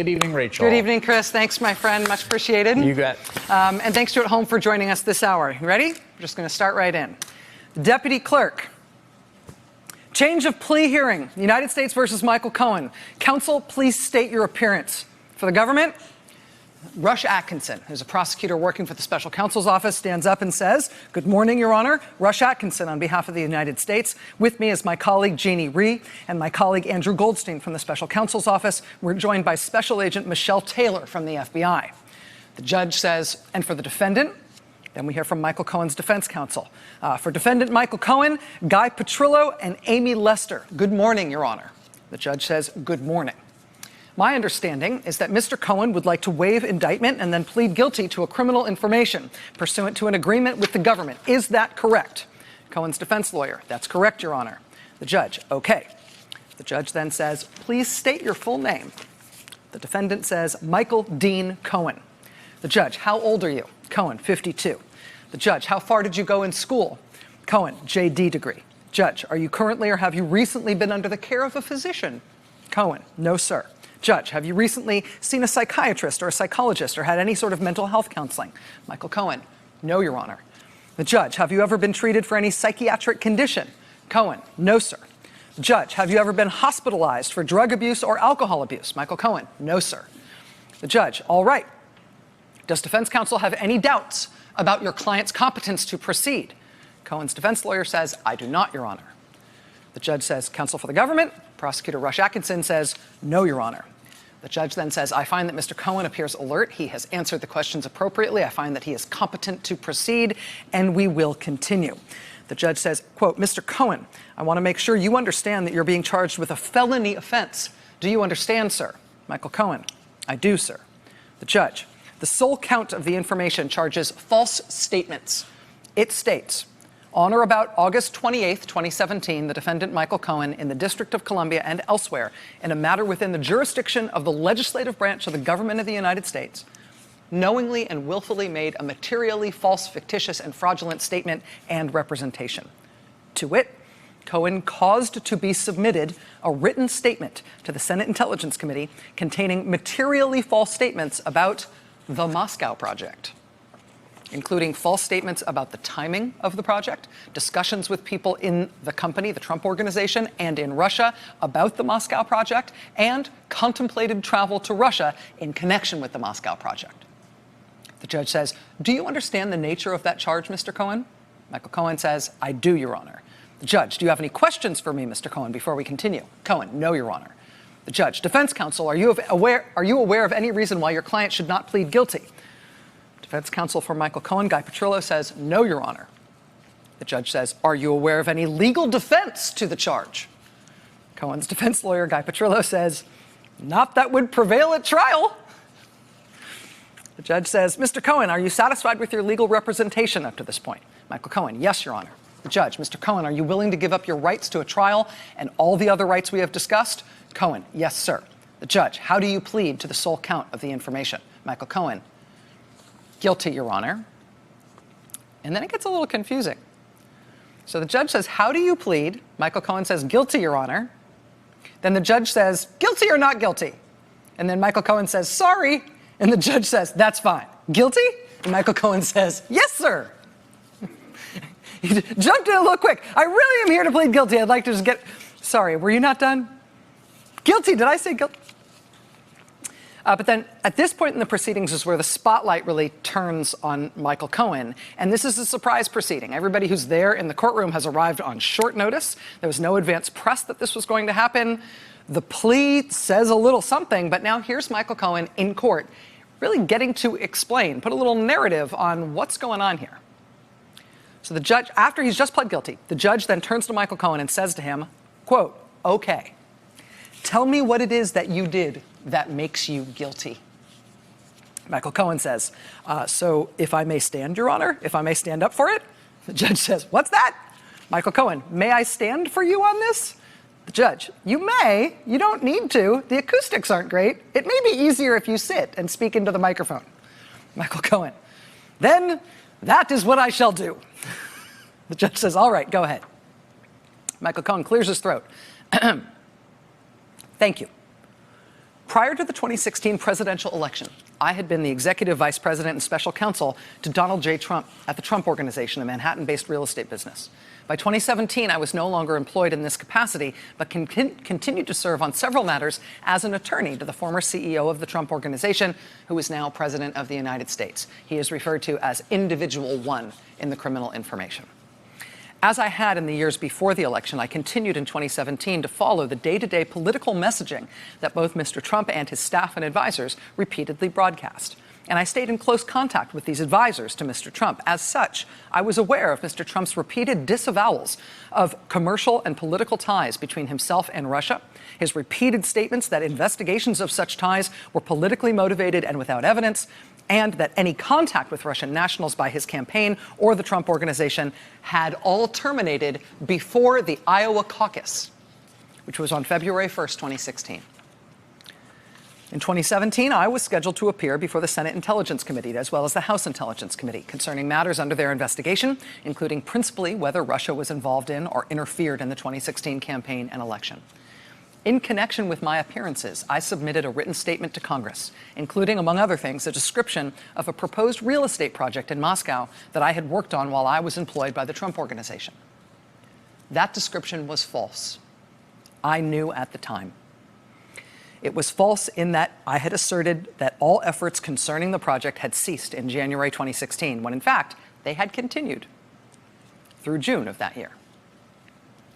Good evening, Rachel. Good evening, Chris. Thanks, my friend. Much appreciated. You bet. And thanks to you at home for joining us this hour. You ready? We're just going to start right in. Deputy Clerk. Change of plea hearing. United States versus Michael Cohen. Counsel, please state your appearance. For the government, Rush Atkinson, who's a prosecutor working for the special counsel's office, stands up and says, "Good morning, Your Honor. Rush Atkinson on behalf of the United States. With me is my colleague Jeannie Rhee and my colleague Andrew Goldstein from the special counsel's office. We're joined by Special Agent Michelle Taylor from the FBI." The judge says, and for the defendant, then we hear from Michael Cohen's defense counsel. For defendant Michael Cohen, Guy Petrillo and Amy Lester. Good morning, Your Honor. The judge says, "Good morning. My understanding is that Mr. Cohen would like to waive indictment and then plead guilty to a criminal information pursuant to an agreement with the government. Is that correct?" Cohen's defense lawyer, "That's correct, Your Honor." The judge, "Okay." The judge then says, "Please state your full name." The defendant says, "Michael Dean Cohen." The judge, "How old are you?" Cohen, 52. The judge, "How far did you go in school?" Cohen, JD degree. Judge, "Are you currently or have you recently been under the care of a physician?" Cohen, "No, sir." Judge, "Have you recently seen a psychiatrist or a psychologist or had any sort of mental health counseling?" Michael Cohen, "No, Your Honor." The judge, "Have you ever been treated for any psychiatric condition?" Cohen, "No, sir." Judge, "Have you ever been hospitalized for drug abuse or alcohol abuse?" Michael Cohen, "No, sir." The judge, "All right. Does defense counsel have any doubts about your client's competence to proceed?" Cohen's defense lawyer says, "I do not, Your Honor." The judge says, "Counsel for the government?" Prosecutor Rush Atkinson says, "No, Your Honor." The judge then says, "I find that Mr. Cohen appears alert. He has answered the questions appropriately. I find that he is competent to proceed, and we will continue." The judge says, quote, "Mr. Cohen, I want to make sure you understand that you're being charged with a felony offense. Do you understand, sir?" Michael Cohen, "I do, sir." The judge, "The sole count of the information charges false statements. It states, on or about August 28th, 2017, the defendant Michael Cohen in the District of Columbia and elsewhere in a matter within the jurisdiction of the legislative branch of the government of the United States knowingly and willfully made a materially false, fictitious, and fraudulent statement and representation. To wit, Cohen caused to be submitted a written statement to the Senate Intelligence Committee containing materially false statements about the Moscow Project, including false statements about the timing of the project, discussions with people in the company, the Trump Organization, and in Russia about the Moscow Project, and contemplated travel to Russia in connection with the Moscow Project." The judge says, "Do you understand the nature of that charge, Mr. Cohen?" Michael Cohen says, "I do, Your Honor." The judge, "Do you have any questions for me, Mr. Cohen, before we continue?" Cohen, "No, Your Honor." The judge, "Defense counsel, are you aware of any reason why your client should not plead guilty?" Defense counsel for Michael Cohen, Guy Petrillo, says, "No, Your Honor." The judge says, "Are you aware of any legal defense to the charge?" Cohen's defense lawyer, Guy Petrillo, says, "Not that would prevail at trial." The judge says, "Mr. Cohen, are you satisfied with your legal representation up to this point?" Michael Cohen, "Yes, Your Honor." The judge, "Mr. Cohen, are you willing to give up your rights to a trial and all the other rights we have discussed?" Cohen, "Yes, sir." The judge, "How do you plead to the sole count of the information?" Michael Cohen, "Guilty, Your Honor." And then it gets a little confusing. So the judge says, "How do you plead?" Michael Cohen says, "Guilty, Your Honor." Then the judge says, "Guilty or not guilty?" And then Michael Cohen says, "Sorry." And the judge says, "That's fine. Guilty?" And Michael Cohen says, "Yes, sir." He jumped in a little quick. "I really am here to plead guilty. I'd like to just get..." Sorry, were you not done? Guilty. Did I say guilty? But then at this point in the proceedings is where the spotlight really turns on Michael Cohen. And this is a surprise proceeding. Everybody who's there in the courtroom has arrived on short notice. There was no advance press that this was going to happen. The plea says a little something, but now here's Michael Cohen in court really getting to explain, put a little narrative on what's going on here. So the judge, after he's just pled guilty, the judge then turns to Michael Cohen and says to him, quote, "Okay, tell me what it is that you did that makes you guilty." Michael Cohen says, "So if I may stand, Your Honor, if I may stand up for it?" The judge says, "What's that?" Michael Cohen, "May I stand for you on this?" The judge, "You may. You don't need to. The acoustics aren't great. It may be easier if you sit and speak into the microphone." Michael Cohen, "Then that is what I shall do." The judge says, "All right, go ahead." Michael Cohen clears his throat. "Thank you. Prior to the 2016 presidential election, I had been the executive vice president and special counsel to Donald J. Trump at the Trump Organization, a Manhattan-based real estate business. By 2017, I was no longer employed in this capacity, but continued to serve on several matters as an attorney to the former CEO of the Trump Organization, who is now President of the United States. He is referred to as Individual One in the criminal information. As I had in the years before the election, I continued in 2017 to follow the day-to-day political messaging that both Mr. Trump and his staff and advisors repeatedly broadcast. And I stayed in close contact with these advisors to Mr. Trump. As such, I was aware of Mr. Trump's repeated disavowals of commercial and political ties between himself and Russia, his repeated statements that investigations of such ties were politically motivated and without evidence, and that any contact with Russian nationals by his campaign or the Trump Organization had all terminated before the Iowa caucus, which was on February 1st, 2016. In 2017, I was scheduled to appear before the Senate Intelligence Committee, as well as the House Intelligence Committee, concerning matters under their investigation, including principally whether Russia was involved in or interfered in the 2016 campaign and election. In connection with my appearances, I submitted a written statement to Congress, including, among other things, a description of a proposed real estate project in Moscow that I had worked on while I was employed by the Trump Organization. That description was false. I knew at the time. It was false in that I had asserted that all efforts concerning the project had ceased in January 2016, when in fact, they had continued through June of that year.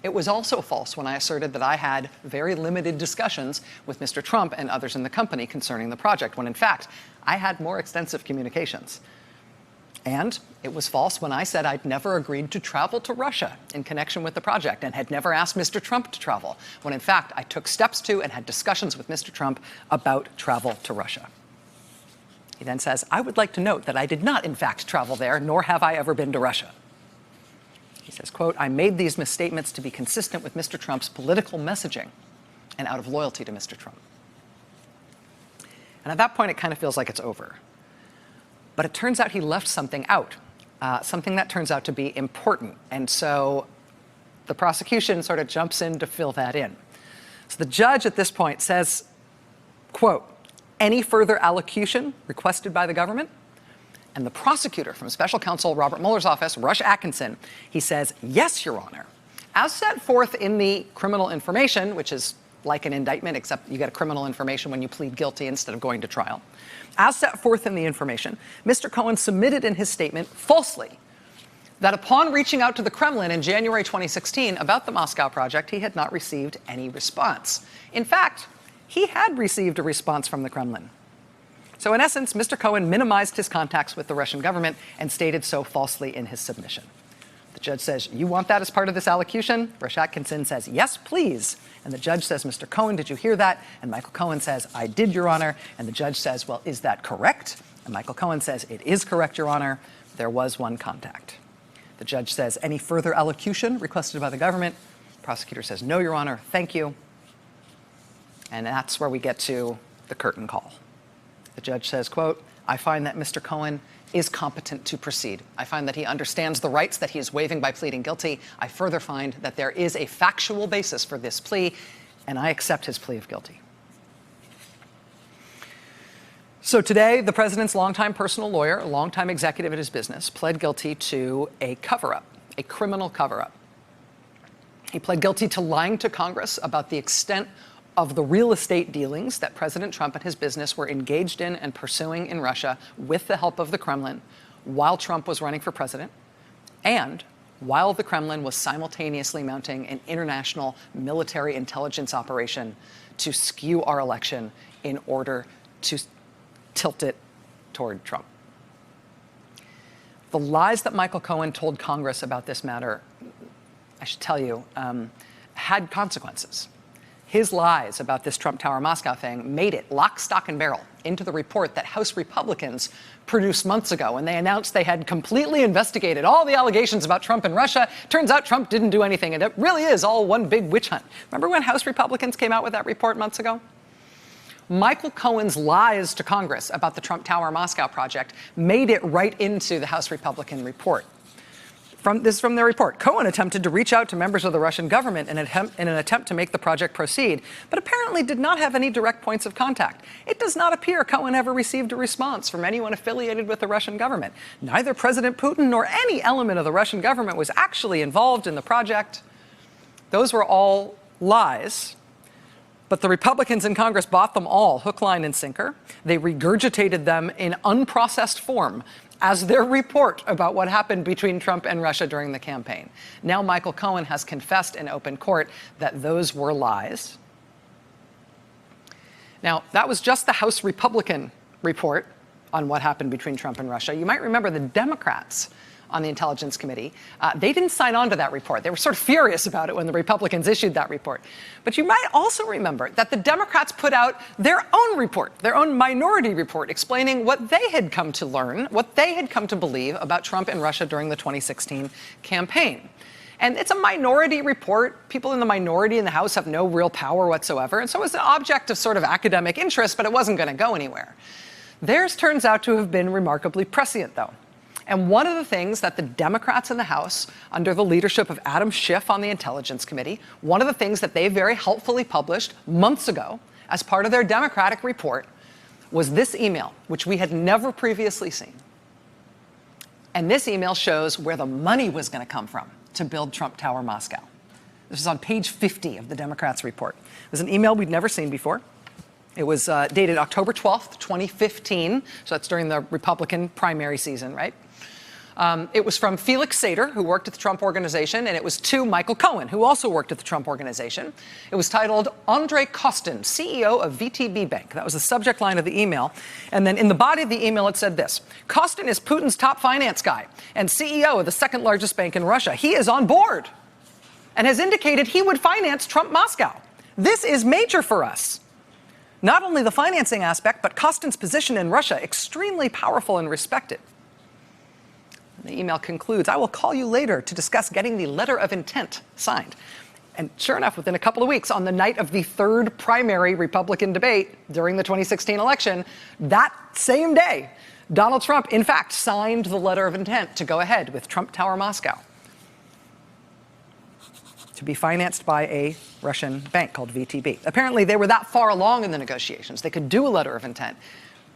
It was also false when I asserted that I had very limited discussions with Mr. Trump and others in the company concerning the project, when in fact, I had more extensive communications. And it was false when I said I'd never agreed to travel to Russia in connection with the project and had never asked Mr. Trump to travel, when in fact, I took steps to and had discussions with Mr. Trump about travel to Russia. He then says, I would like to note that I did not in fact travel there, nor have I ever been to Russia. He says, quote, I made these misstatements to be consistent with Mr. Trump's political messaging and out of loyalty to Mr. Trump. And at that point, it kind of feels like it's over. But it turns out he left something out, something that turns out to be important. And so the prosecution sort of jumps in to fill that in. So the judge at this point says, quote, any further allocution requested by the government? And the prosecutor from Special Counsel Robert Mueller's office, Rush Atkinson, he says, yes, Your Honor. As set forth in the criminal information, which is like an indictment, except you get a criminal information when you plead guilty instead of going to trial. As set forth in the information, Mr. Cohen submitted in his statement falsely that upon reaching out to the Kremlin in January 2016 about the Moscow project, he had not received any response. In fact, he had received a response from the Kremlin. So in essence, Mr. Cohen minimized his contacts with the Russian government and stated so falsely in his submission. The judge says, you want that as part of this allocution? Rush Atkinson says, yes, please. And the judge says, Mr. Cohen, did you hear that? And Michael Cohen says, I did, Your Honor. And the judge says, well, is that correct? And Michael Cohen says, it is correct, Your Honor. There was one contact. The judge says, any further allocution requested by the government? The prosecutor says, no, Your Honor, thank you. And that's where we get to the curtain call. The judge says, quote, I find that Mr. Cohen is competent to proceed. I find that he understands the rights that he is waiving by pleading guilty. I further find that there is a factual basis for this plea, and I accept his plea of guilty. So today, the president's longtime personal lawyer, a longtime executive at his business, pled guilty to a cover-up, a criminal cover-up. He pled guilty to lying to Congress about the extent of the real estate dealings that President Trump and his business were engaged in and pursuing in Russia with the help of the Kremlin while Trump was running for president, and while the Kremlin was simultaneously mounting an international military intelligence operation to skew our election in order to tilt it toward Trump. The lies that Michael Cohen told Congress about this matter, I should tell you, had consequences. His lies about this Trump Tower Moscow thing made it lock, stock, and barrel into the report that House Republicans produced months ago when they announced they had completely investigated all the allegations about Trump and Russia. Turns out Trump didn't do anything, and it really is all one big witch hunt. Remember when House Republicans came out with that report months ago? Michael Cohen's lies to Congress about the Trump Tower Moscow project made it right into the House Republican report. This is from their report. Cohen attempted to reach out to members of the Russian government in an attempt to make the project proceed, but apparently did not have any direct points of contact. It does not appear Cohen ever received a response from anyone affiliated with the Russian government. Neither President Putin nor any element of the Russian government was actually involved in the project. Those were all lies. But the Republicans in Congress bought them all, hook, line, and sinker. They regurgitated them in unprocessed form as their report about what happened between Trump and Russia during the campaign. Now Michael Cohen has confessed in open court that those were lies. Now, that was just the House Republican report on what happened between Trump and Russia. You might remember the Democrats on the Intelligence Committee, they didn't sign on to that report. They were sort of furious about it when the Republicans issued that report. But you might also remember that the Democrats put out their own report, their own minority report, explaining what they had come to learn, what they had come to believe about Trump and Russia during the 2016 campaign. And it's a minority report. People in the minority in the House have no real power whatsoever. And so it was an object of sort of academic interest, but it wasn't going to go anywhere. Theirs turns out to have been remarkably prescient, though. And one of the things that the Democrats in the House, under the leadership of Adam Schiff on the Intelligence Committee, one of the things that they very helpfully published months ago as part of their Democratic report was this email, which we had never previously seen. And this email shows where the money was going to come from to build Trump Tower Moscow. This is on page 50 of the Democrats' report. It was an email we'd never seen before. It was dated October 12th, 2015, so that's during the Republican primary season, right? It was from Felix Sater, who worked at the Trump Organization, and it was to Michael Cohen, who also worked at the Trump Organization. It was titled, Andrei Kostin, CEO of VTB Bank. That was the subject line of the email. And then in the body of the email, it said this: Kostin is Putin's top finance guy and CEO of the second largest bank in Russia. He is on board and has indicated he would finance Trump Moscow. This is major for us. Not only the financing aspect, but Kostin's position in Russia, extremely powerful and respected. The email concludes, I will call you later to discuss getting the letter of intent signed. And sure enough, within a couple of weeks, on the night of the third primary Republican debate during the 2016 election, that same day, Donald Trump, in fact, signed the letter of intent to go ahead with Trump Tower Moscow, to be financed by a Russian bank called VTB. Apparently, they were that far along in the negotiations. They could do a letter of intent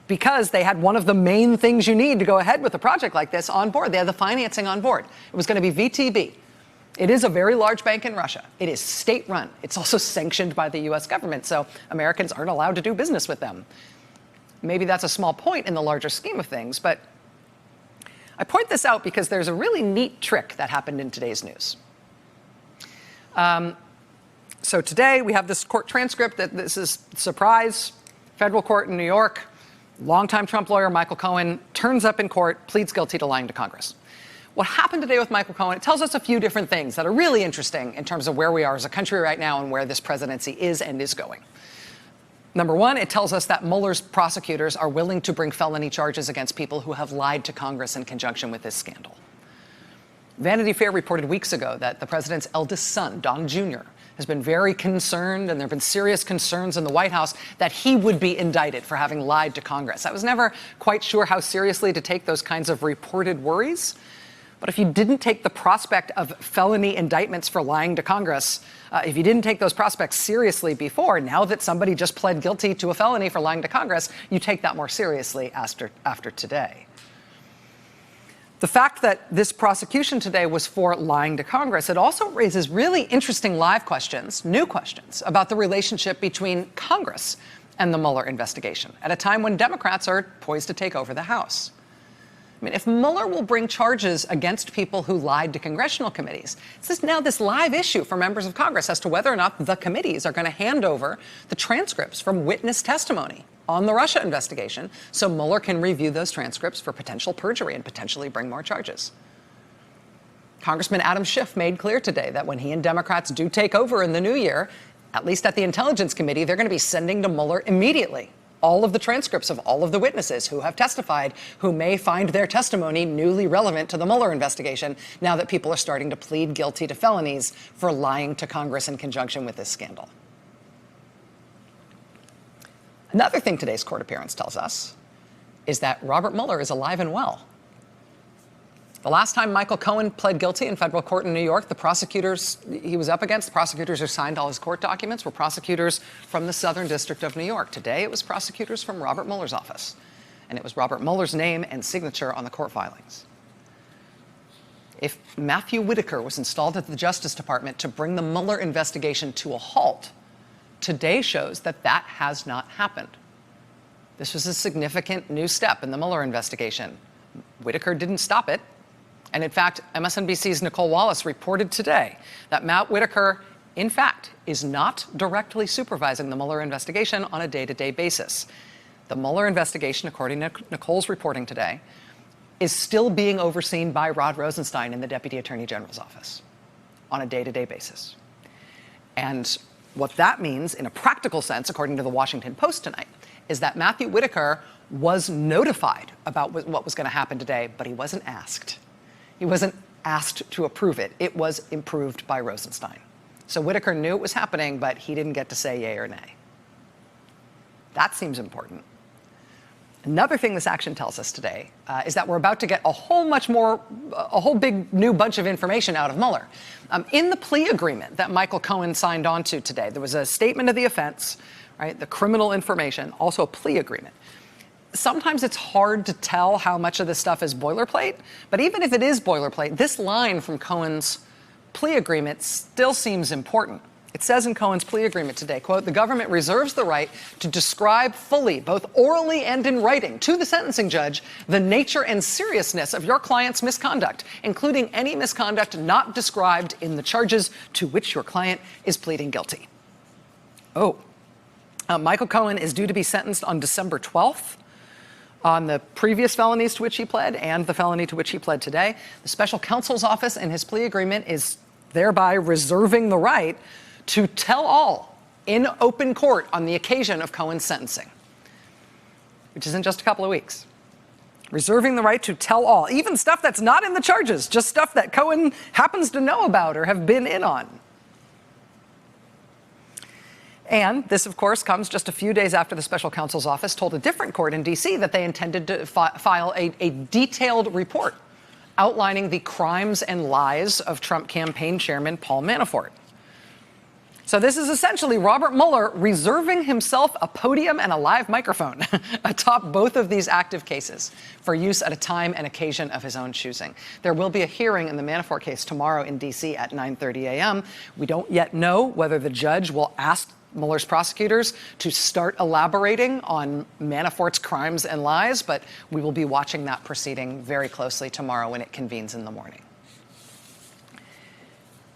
because they had one of the main things you need to go ahead with a project like this on board. They had the financing on board. It was going to be VTB. It is a very large bank in Russia. It is state-run. It's also sanctioned by the U.S. government, so Americans aren't allowed to do business with them. Maybe that's a small point in the larger scheme of things, but I point this out because there's a really neat trick that happened in today's news. So today we have this court transcript that this is surprise, federal court in New York. Longtime Trump lawyer Michael Cohen turns up in court, pleads guilty to lying to Congress. What happened today with Michael Cohen, it tells us a few different things that are really interesting in terms of where we are as a country right now and where this presidency is and is going. Number one, it tells us that Mueller's prosecutors are willing to bring felony charges against people who have lied to Congress in conjunction with this scandal. Vanity Fair reported weeks ago that the president's eldest son, Don Jr., has been very concerned, and there have been serious concerns in the White House that he would be indicted for having lied to Congress. I was never quite sure how seriously to take those kinds of reported worries. But if you didn't take the prospect of felony indictments for lying to Congress, if you didn't take those prospects seriously before, now that somebody just pled guilty to a felony for lying to Congress, you take that more seriously after today. The fact that this prosecution today was for lying to Congress, it also raises really interesting live questions, new questions, about the relationship between Congress and the Mueller investigation at a time when Democrats are poised to take over the House. I mean, if Mueller will bring charges against people who lied to congressional committees, it's now this live issue for members of Congress as to whether or not the committees are going to hand over the transcripts from witness testimony on the Russia investigation so Mueller can review those transcripts for potential perjury and potentially bring more charges. Congressman Adam Schiff made clear today that when he and Democrats do take over in the new year, at least at the Intelligence Committee, they're going to be sending to Mueller immediately all of the transcripts of all of the witnesses who have testified, who may find their testimony newly relevant to the Mueller investigation now that people are starting to plead guilty to felonies for lying to Congress in conjunction with this scandal. Another thing today's court appearance tells us is that Robert Mueller is alive and well. The last time Michael Cohen pled guilty in federal court in New York, the prosecutors he was up against, the prosecutors who signed all his court documents, were prosecutors from the Southern District of New York. Today, it was prosecutors from Robert Mueller's office. And it was Robert Mueller's name and signature on the court filings. If Matthew Whitaker was installed at the Justice Department to bring the Mueller investigation to a halt, today shows that that has not happened. This was a significant new step in the Mueller investigation. Whitaker didn't stop it. And in fact, MSNBC's Nicole Wallace reported today that Matt Whitaker, in fact, is not directly supervising the Mueller investigation on a day-to-day basis. The Mueller investigation, according to Nicole's reporting today, is still being overseen by Rod Rosenstein in the Deputy Attorney General's office on a day-to-day basis. And what that means in a practical sense, according to the Washington Post tonight, is that Matthew Whitaker was notified about what was going to happen today, but he wasn't asked. He wasn't asked to approve it. It was approved by Rosenstein. So Whitaker knew it was happening, but he didn't get to say yay or nay. That seems important. Another thing this action tells us today is that we're about to get a whole big new bunch of information out of Mueller. In the plea agreement that Michael Cohen signed on to today, there was a statement of the offense, right, the criminal information, also a plea agreement. Sometimes it's hard to tell how much of this stuff is boilerplate, but even if it is boilerplate, this line from Cohen's plea agreement still seems important. It says in Cohen's plea agreement today, quote, "The government reserves the right to describe fully, both orally and in writing, to the sentencing judge, the nature and seriousness of your client's misconduct, including any misconduct not described in the charges to which your client is pleading guilty." Michael Cohen is due to be sentenced on December 12th. On the previous felonies to which he pled and the felony to which he pled today. The special counsel's office in his plea agreement is thereby reserving the right to tell all in open court on the occasion of Cohen's sentencing, which is in just a couple of weeks. Reserving the right to tell all, even stuff that's not in the charges, just stuff that Cohen happens to know about or have been in on. And this, of course, comes just a few days after the special counsel's office told a different court in D.C. that they intended to file a detailed report outlining the crimes and lies of Trump campaign chairman Paul Manafort. So this is essentially Robert Mueller reserving himself a podium and a live microphone atop both of these active cases for use at a time and occasion of his own choosing. There will be a hearing in the Manafort case tomorrow in D.C. at 9:30 a.m. We don't yet know whether the judge will ask Mueller's prosecutors to start elaborating on Manafort's crimes and lies, but we will be watching that proceeding very closely tomorrow when it convenes in the morning.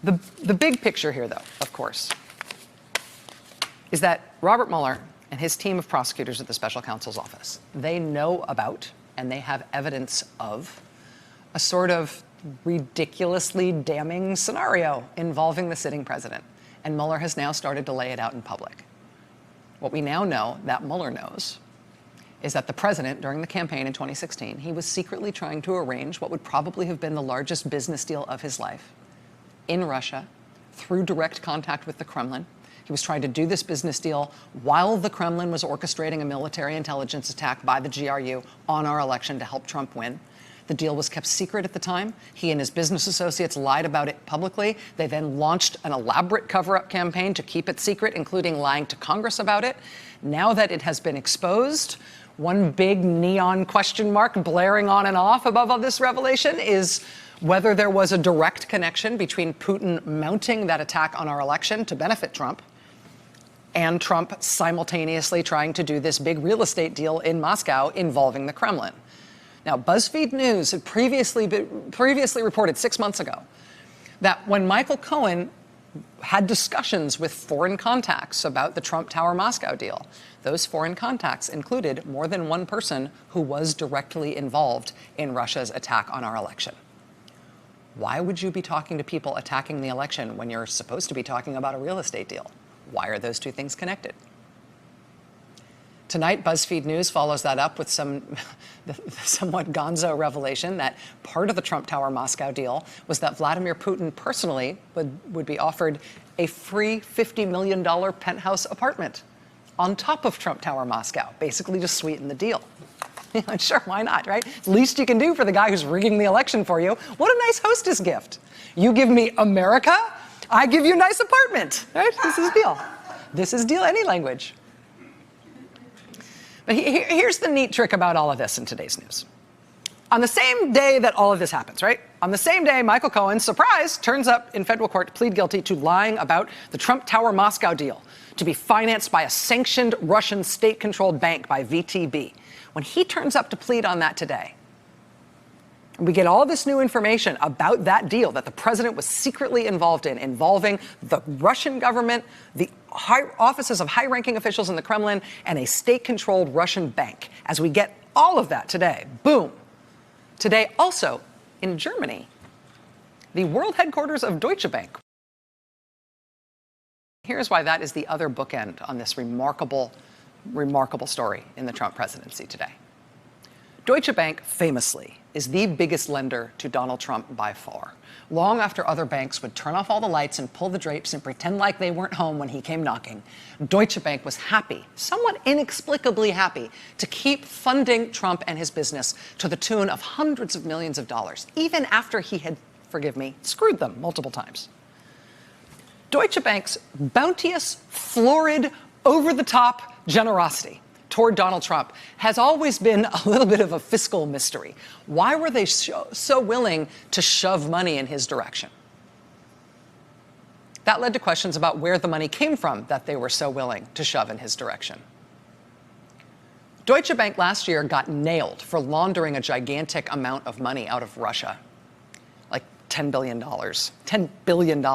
The big picture here, though, of course, is that Robert Mueller and his team of prosecutors at the special counsel's office, they know about and they have evidence of a sort of ridiculously damning scenario involving the sitting president. And Mueller has now started to lay it out in public. What we now know, that Mueller knows, is that the president, during the campaign in 2016, he was secretly trying to arrange what would probably have been the largest business deal of his life in Russia through direct contact with the Kremlin. He was trying to do this business deal while the Kremlin was orchestrating a military intelligence attack by the GRU on our election to help Trump win. The deal was kept secret at the time. He and his business associates lied about it publicly. They then launched an elaborate cover-up campaign to keep it secret, including lying to Congress about it. Now that it has been exposed, one big neon question mark blaring on and off above all this revelation is whether there was a direct connection between Putin mounting that attack on our election to benefit Trump and Trump simultaneously trying to do this big real estate deal in Moscow involving the Kremlin. Now, BuzzFeed News had previously reported 6 months ago that when Michael Cohen had discussions with foreign contacts about the Trump Tower Moscow deal, those foreign contacts included more than one person who was directly involved in Russia's attack on our election. Why would you be talking to people attacking the election when you're supposed to be talking about a real estate deal? Why are those two things connected? Tonight, BuzzFeed News follows that up with the somewhat gonzo revelation that part of the Trump Tower Moscow deal was that Vladimir Putin personally would be offered a free $50 million penthouse apartment on top of Trump Tower Moscow, basically to sweeten the deal. Sure, why not, right? It's the least you can do for the guy who's rigging the election for you. What a nice hostess gift. You give me America, I give you a nice apartment, right? This is deal. This is deal, any language. But here's the neat trick about all of this in today's news. On the same day that all of this happens, right? On the same day, Michael Cohen, surprise, turns up in federal court to plead guilty to lying about the Trump Tower Moscow deal to be financed by a sanctioned Russian state-controlled bank by VTB. When he turns up to plead on that today, we get all this new information about that deal that the president was secretly involved in, involving the Russian government, the offices of high-ranking officials in the Kremlin, and a state-controlled Russian bank. As we get all of that today, boom. Today, also in Germany, the world headquarters of Deutsche Bank. Here's why that is the other bookend on this remarkable story in the Trump presidency today. Deutsche Bank, famously, is the biggest lender to Donald Trump by far. Long after other banks would turn off all the lights and pull the drapes and pretend like they weren't home when he came knocking, Deutsche Bank was happy, somewhat inexplicably happy, to keep funding Trump and his business to the tune of hundreds of millions of dollars, even after he had, forgive me, screwed them multiple times. Deutsche Bank's bounteous, florid, over-the-top generosity toward Donald Trump has always been a little bit of a fiscal mystery. Why were they so willing to shove money in his direction? That led to questions about where the money came from that they were so willing to shove in his direction. Deutsche Bank last year got nailed for laundering a gigantic amount of money out of Russia, like $10 billion. $10 billion.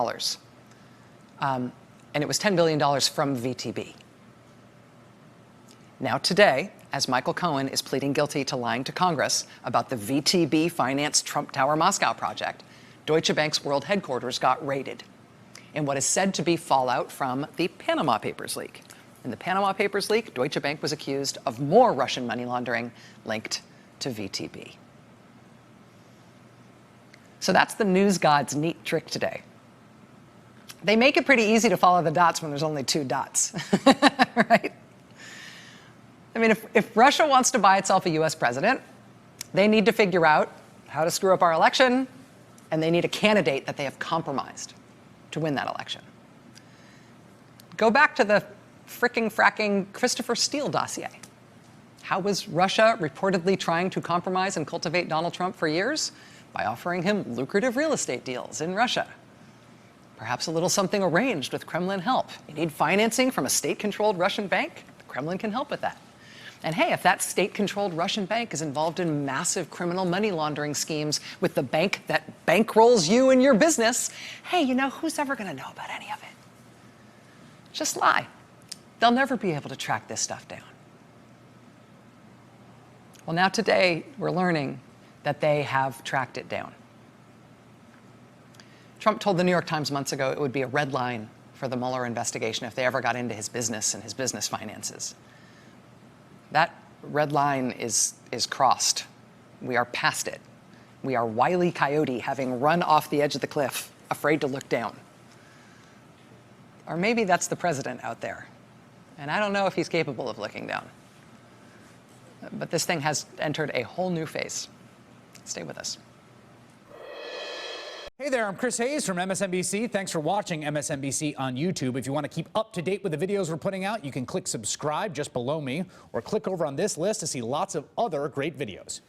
And it was $10 billion from VTB. Now today, as Michael Cohen is pleading guilty to lying to Congress about the VTB-financed Trump Tower Moscow project, Deutsche Bank's world headquarters got raided in what is said to be fallout from the Panama Papers leak. In the Panama Papers leak, Deutsche Bank was accused of more Russian money laundering linked to VTB. So that's the news god's neat trick today. They make it pretty easy to follow the dots when there's only two dots, right? I mean, if Russia wants to buy itself a US president, they need to figure out how to screw up our election, and they need a candidate that they have compromised to win that election. Go back to the fracking Christopher Steele dossier. How was Russia reportedly trying to compromise and cultivate Donald Trump for years? By offering him lucrative real estate deals in Russia. Perhaps a little something arranged with Kremlin help. You need financing from a state-controlled Russian bank? The Kremlin can help with that. And hey, if that state-controlled Russian bank is involved in massive criminal money laundering schemes with the bank that bankrolls you and your business, hey, you know, who's ever going to know about any of it? Just lie. They'll never be able to track this stuff down. Well, now today, we're learning that they have tracked it down. Trump told the New York Times months ago it would be a red line for the Mueller investigation if they ever got into his business and his business finances. That red line is crossed. We are past it. We are Wile E. Coyote having run off the edge of the cliff, afraid to look down. Or maybe that's the president out there. And I don't know if he's capable of looking down. But this thing has entered a whole new phase. Stay with us. Hey there, I'm Chris Hayes from MSNBC. Thanks for watching MSNBC on YouTube. If you want to keep up to date with the videos we're putting out, you can click subscribe just below me or click over on this list to see lots of other great videos.